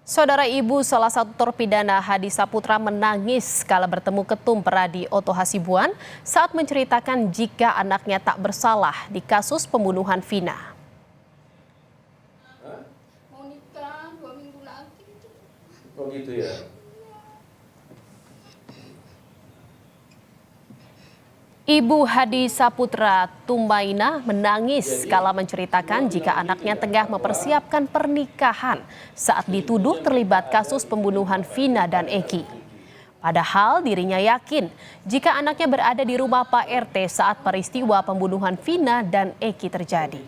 Saudara ibu salah satu terpidana Hadi Saputra menangis kala bertemu ketum Peradi Oto Hasibuan saat menceritakan jika anaknya tak bersalah di kasus pembunuhan Vina. Mau nikah 2 minggu lagi. Oh gitu ya. Ibu Hadi Saputra Tumbaina menangis kala menceritakan jika anaknya tengah mempersiapkan pernikahan saat dituduh terlibat kasus pembunuhan Vina dan Eki. Padahal dirinya yakin jika anaknya berada di rumah Pak RT saat peristiwa pembunuhan Vina dan Eki terjadi.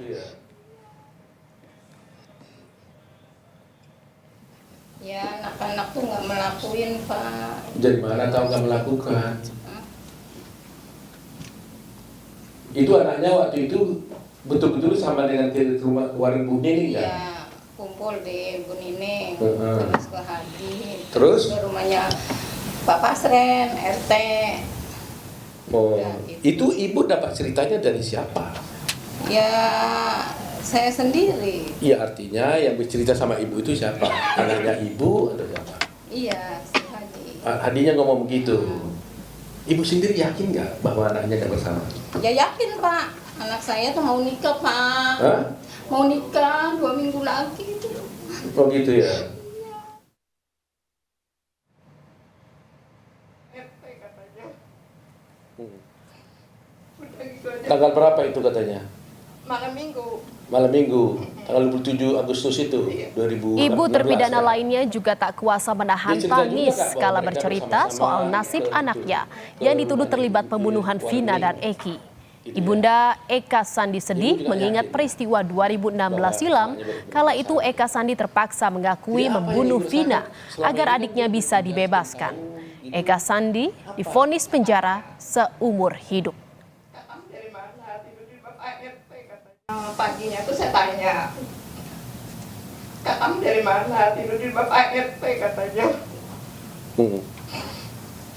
Ya anak-anak tuh nggak melakuin, Pak. Jadi mana tahu nggak melakukan? Itu anaknya waktu itu betul-betul sama dengan ke rumah warung Bu Nining ya? Iya, kumpul di Bu Nining, Heeh. terus ke Hadi, Terus? ke rumahnya Pak Pasren, RT. Oh, Ya, itu ibu dapat ceritanya dari siapa? Ya saya sendiri. Iya, artinya yang bercerita sama ibu itu siapa? Anaknya ibu atau siapa? Iya, si Hadi. Hadinya ngomong begitu. Ibu sendiri yakin nggak bahwa anaknya nggak bersama? Ya yakin, Pak. Anak saya tuh mau nikah, Pak. Hah? Mau nikah 2 minggu lagi itu. Oh gitu ya. RT katanya. Hmm. Udah gitu aja. Tanggal berapa itu katanya? Malam minggu. Malam minggu, tanggal 27 Agustus itu, 2016. Ibu terpidana ya? lainnya juga tak kuasa menahan Dia cerita juga tangis nggak bahwa kala mereka bercerita bersama-sama soal nasib ke- anaknya ke- yang dituduh terlibat ke- pembunuhan ke- Vina warning. dan Eki. Gitu ya. Ibunda Eka Sandi sedih Ibu juga mengingat yakin peristiwa 2016 silam. anaknya Kala itu Eka Sandi terpaksa mengakui Jadi apa yang membunuh ibu Vina rasakan selama agar ini adiknya kan bisa ibu dibebaskan. tidak tahu Eka Sandi divonis penjara seumur hidup. Kakak dari mana? Tidur di Bapak RT katanya. Paginya tuh saya tanya, Kakak dari mana? Tidur di Bapak RT katanya. Hmm.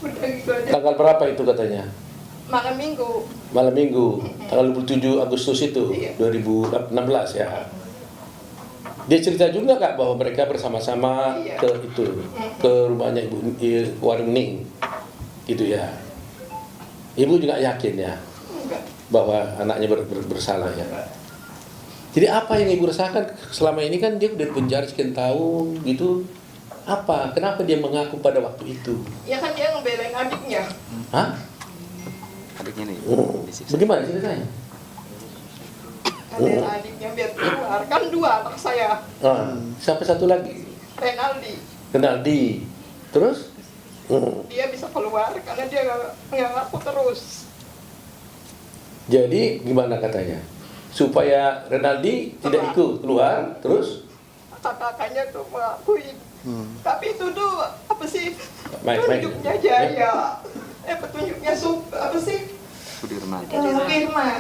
Udah gitu aja. Tanggal berapa itu katanya? Malam minggu. Malam minggu, tanggal 27 Agustus itu, Iya. 2016 ya. Dia cerita juga nggak bahwa mereka bersama-sama Iya. ke itu, ke rumahnya ibu warung Ning, gitu ya. Ibu juga yakin ya Enggak. bahwa anaknya bersalah ya. Jadi apa yang ibu rasakan selama ini kan dia udah di penjara sekian tahun gitu. Apa? Kenapa dia mengaku pada waktu itu? Ya kan dia ngebelain adiknya. Hah? Adiknya nih Oh, disiksa. bagaimana ceritanya? Ngebelain adiknya biar keluar. Kan 2 anak saya. Ah, sampai satu lagi. Renaldi. Kenaldi. Terus? Dia bisa keluar karena dia nggak ngaku terus. Jadi gimana katanya? Supaya Renaldi tidak ikut keluar, terus Kakak-kakaknya tuh mengakui. Tapi itu tuh apa sih? Main. Petunjuknya Jaya. Petunjuknya apa sih? Sudirman. Firman.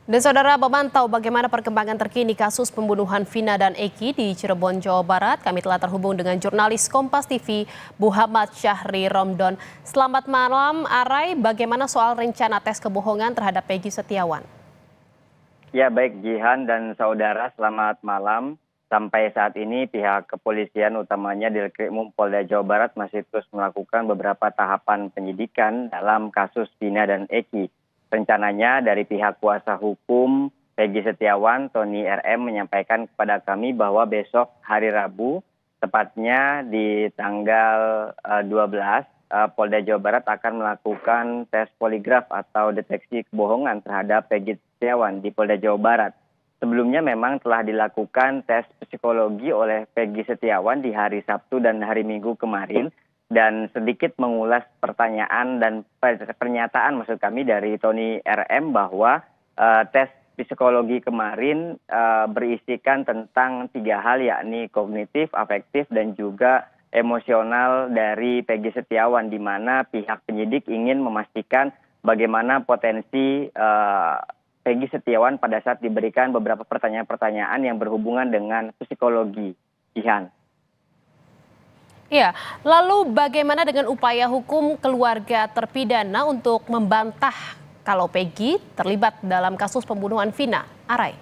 Dan saudara memantau bagaimana perkembangan terkini kasus pembunuhan Vina dan Eki di Cirebon, Jawa Barat. Kami telah terhubung dengan jurnalis Kompas TV, Muhammad Syahri Romdon. Selamat malam, Arai. Bagaimana soal rencana tes kebohongan terhadap Peggy Setiawan? Ya baik Jihan dan saudara, selamat malam. Sampai saat ini pihak kepolisian utamanya Dirkrimum Polda Jawa Barat masih terus melakukan beberapa tahapan penyidikan dalam kasus Vina dan Eki. Rencananya dari pihak kuasa hukum Peggy Setiawan, Tony RM menyampaikan kepada kami bahwa besok hari Rabu, tepatnya di tanggal 12, Polda Jawa Barat akan melakukan tes poligraf atau deteksi kebohongan terhadap Peggy Setiawan di Polda Jawa Barat. Sebelumnya memang telah dilakukan tes psikologi oleh Peggy Setiawan di hari Sabtu dan hari Minggu kemarin. Dan sedikit mengulas pertanyaan dan pernyataan maksud kami dari Tony RM bahwa tes psikologi kemarin berisikan tentang 3 hal, yakni kognitif, afektif, dan juga emosional dari Peggy Setiawan, di mana pihak penyidik ingin memastikan bagaimana potensi Peggy Setiawan pada saat diberikan beberapa pertanyaan-pertanyaan yang berhubungan dengan psikologi. Jihan. Ya, lalu bagaimana dengan upaya hukum keluarga terpidana untuk membantah kalau Peggy terlibat dalam kasus pembunuhan Vina? Arai.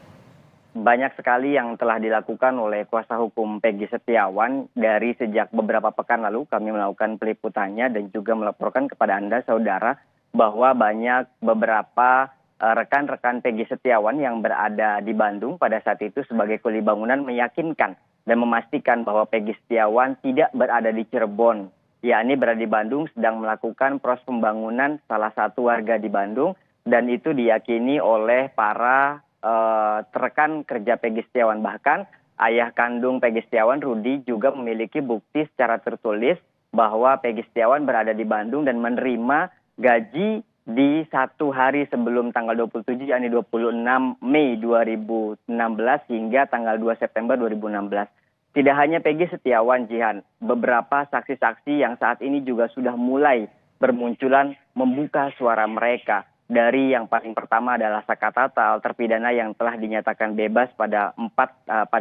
banyak sekali yang telah dilakukan oleh kuasa hukum Peggy Setiawan dari sejak beberapa pekan lalu kami melakukan peliputannya dan juga melaporkan kepada Anda saudara bahwa banyak beberapa rekan-rekan Peggy Setiawan yang berada di Bandung pada saat itu sebagai kuli bangunan meyakinkan dan memastikan bahwa Peggy Setiawan tidak berada di Cirebon, yakni berada di Bandung sedang melakukan proses pembangunan salah satu warga di Bandung, dan itu diyakini oleh para rekan kerja Peggy Setiawan. Bahkan ayah kandung Peggy Setiawan, Rudi, juga memiliki bukti secara tertulis bahwa Peggy Setiawan berada di Bandung dan menerima gaji di 1 hari sebelum tanggal 27, yakni 26 Mei 2016 hingga tanggal 2 September 2016. Tidak hanya Peggy Setiawan, Jihan, beberapa saksi-saksi yang saat ini juga sudah mulai bermunculan membuka suara mereka. Dari yang paling pertama adalah Saka Tatal, terpidana yang telah dinyatakan bebas pada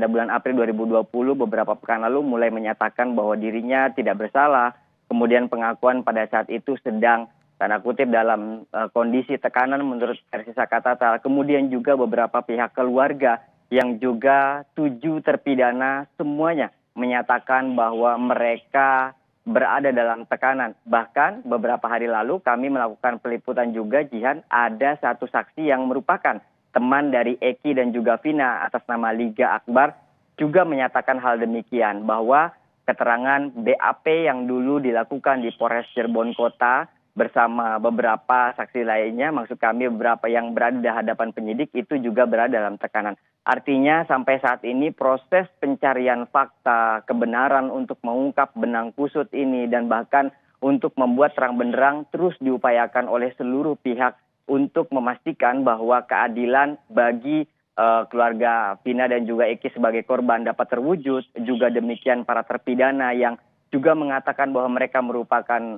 bulan April 2020, beberapa pekan lalu mulai menyatakan bahwa dirinya tidak bersalah. Kemudian pengakuan pada saat itu sedang tanda kutip dalam kondisi tekanan menurut versi Saka Tatal. Kemudian juga beberapa pihak keluarga yang juga 7 terpidana semuanya menyatakan bahwa mereka berada dalam tekanan. Bahkan beberapa hari lalu kami melakukan peliputan juga, Jihan, ada satu saksi yang merupakan teman dari Eki dan juga Vina atas nama Liga Akbar juga menyatakan hal demikian, bahwa keterangan BAP yang dulu dilakukan di Polres Cirebon Kota bersama beberapa saksi lainnya, maksud kami beberapa yang berada di hadapan penyidik itu juga berada dalam tekanan. Artinya sampai saat ini proses pencarian fakta, kebenaran untuk mengungkap benang kusut ini dan bahkan untuk membuat terang benderang terus diupayakan oleh seluruh pihak untuk memastikan bahwa keadilan bagi keluarga Vina dan juga Eki sebagai korban dapat terwujud. Juga demikian para terpidana yang juga mengatakan bahwa mereka merupakan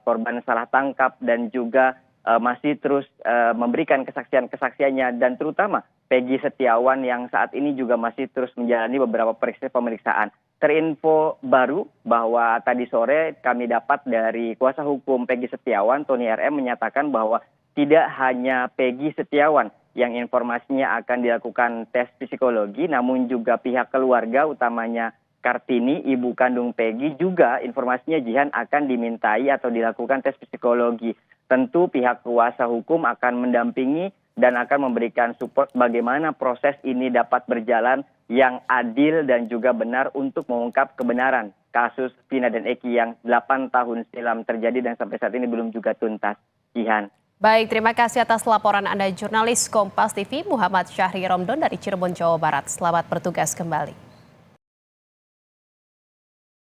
korban salah tangkap dan juga masih terus memberikan kesaksiannya, dan terutama Peggy Setiawan yang saat ini juga masih terus menjalani beberapa pemeriksaan. Terinfo baru bahwa tadi sore kami dapat dari kuasa hukum Peggy Setiawan, Tony RM, menyatakan bahwa tidak hanya Peggy Setiawan yang informasinya akan dilakukan tes psikologi, namun juga pihak keluarga utamanya Kartini, ibu kandung Peggy, juga informasinya, Jihan, akan dimintai atau dilakukan tes psikologi. Tentu pihak kuasa hukum akan mendampingi dan akan memberikan support bagaimana proses ini dapat berjalan yang adil dan juga benar untuk mengungkap kebenaran kasus Vina dan Eki yang 8 tahun silam terjadi dan sampai saat ini belum juga tuntas. Jihan. Baik, terima kasih atas laporan Anda, jurnalis Kompas TV Muhammad Syahri Romdon dari Cirebon, Jawa Barat. Selamat bertugas kembali.